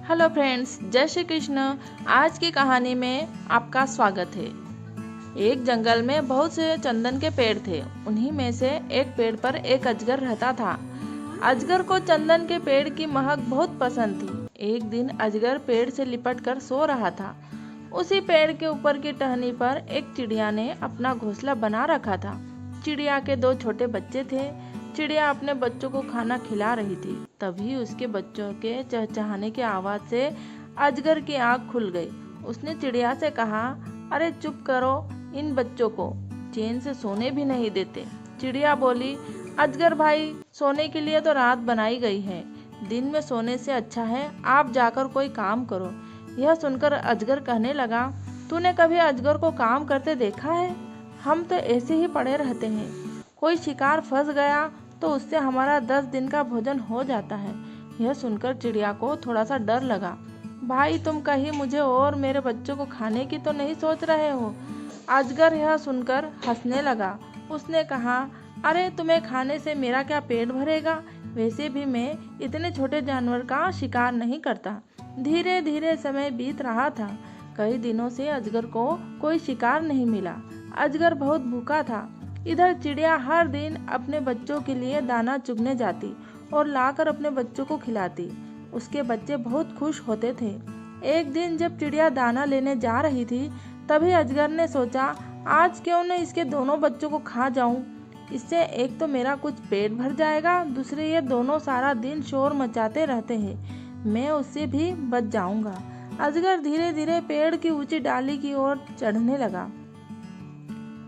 Hello friends, जय श्री कृष्ण। आज की कहानी में आपका स्वागत है। एक जंगल में बहुत से चंदन के पेड़ थे। उन्हीं में से एक पेड़ पर एक अजगर रहता था। अजगर को चंदन के पेड़ की महक बहुत पसंद थी। एक दिन अजगर पेड़ से लिपट कर सो रहा था। उसी पेड़ के ऊपर की टहनी पर एक चिड़िया ने अपना घोंसला बना रखा था। चिड़िया के दो छोटे बच्चे थे। चिड़िया अपने बच्चों को खाना खिला रही थी। तभी उसके बच्चों के चहचहाने की आवाज से अजगर की आंख खुल गई। उसने चिड़िया से कहा, अरे चुप करो, इन बच्चों को चैन से सोने भी नहीं देते। चिड़िया बोली, अजगर भाई, सोने के लिए तो रात बनाई गई है। दिन में सोने से अच्छा है आप जाकर कोई काम करो। यह सुनकर अजगर कहने लगा, तूने कभी अजगर को काम करते देखा है? हम तो ऐसे ही पड़े रहते हैं। कोई शिकार फंस गया तो उससे हमारा 10 दिन का भोजन हो जाता है। यह सुनकर चिड़िया को थोड़ा सा डर लगा। भाई, तुम कहीं मुझे और मेरे बच्चों को खाने की तो नहीं सोच रहे हो? अजगर यह सुनकर हंसने लगा। उसने कहा, अरे तुम्हें खाने से मेरा क्या पेट भरेगा? वैसे भी मैं इतने छोटे जानवर का शिकार नहीं करता। धीरे धीरे समय बीत रहा था। कई दिनों से अजगर को कोई शिकार नहीं मिला। अजगर बहुत भूखा था। इधर चिड़िया हर दिन अपने बच्चों के लिए दाना चुगने जाती और लाकर अपने बच्चों को खिलाती। उसके बच्चे बहुत खुश होते थे। एक दिन जब चिड़िया दाना लेने जा रही थी, तभी अजगर ने सोचा, आज क्यों न इसके दोनों बच्चों को खा जाऊं। इससे एक तो मेरा कुछ पेट भर जाएगा, दूसरे ये दोनों सारा दिन शोर मचाते रहते हैं। मैं उससे भी बच जाऊंगा। अजगर धीरे धीरे पेड़ की ऊंची डाली की ओर चढ़ने लगा।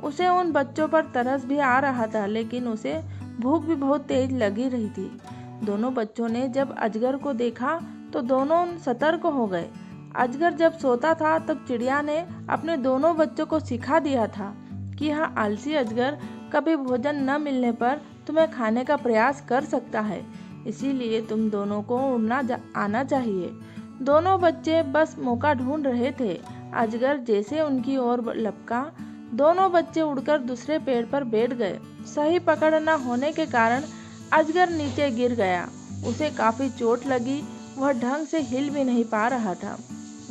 उसे उन बच्चों पर तरस भी आ रहा था, लेकिन उसे भूख भी बहुत तेज लगी रही थी। दोनों बच्चों ने जब अजगर को देखा तो दोनों सतर्क हो गए। अजगर जब सोता था तब चिड़िया ने अपने दोनों बच्चों को सिखा दिया था कि यह आलसी अजगर कभी भोजन न मिलने पर तुम्हें खाने का प्रयास कर सकता है। इसीलिए तुम दोनों को आना चाहिए। दोनों बच्चे बस मौका ढूंढ रहे थे। अजगर जैसे उनकी ओर लपका, दोनों बच्चे उड़कर दूसरे पेड़ पर बैठ गए। सही पकड़ न होने के कारण अजगर नीचे गिर गया। उसे काफी चोट लगी। वह ढंग से हिल भी नहीं पा रहा था।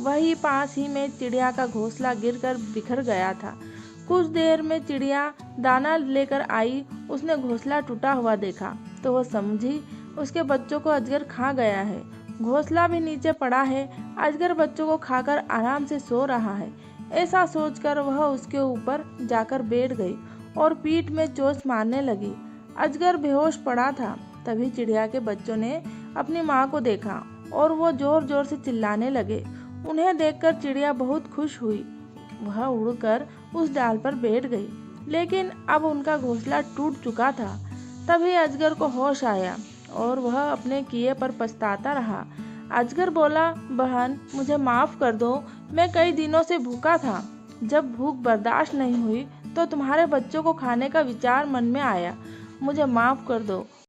वही पास ही में चिड़िया का घोंसला गिरकर बिखर गया था। कुछ देर में चिड़िया दाना लेकर आई। उसने घोंसला टूटा हुआ देखा तो वह समझी उसके बच्चों को अजगर खा गया है। घोंसला भी नीचे पड़ा है। अजगर बच्चों को खाकर आराम से सो रहा है। ऐसा सोचकर वह उसके ऊपर जाकर बैठ गई और पीठ में चोंच मारने लगी। अजगर बेहोश पड़ा था। तभी चिड़िया के बच्चों ने अपनी माँ को देखा और वो जोर जोर से चिल्लाने लगे। उन्हें देखकर चिड़िया बहुत खुश हुई। वह उड़कर उस डाल पर बैठ गई, लेकिन अब उनका घोंसला टूट चुका था। तभी अजगर को होश आया और वह अपने किए पर पछताता रहा। अजगर बोला, बहन, मुझे माफ कर दो। मैं कई दिनों से भूखा था। जब भूख बर्दाश्त नहीं हुई तो तुम्हारे बच्चों को खाने का विचार मन में आया। मुझे माफ कर दो।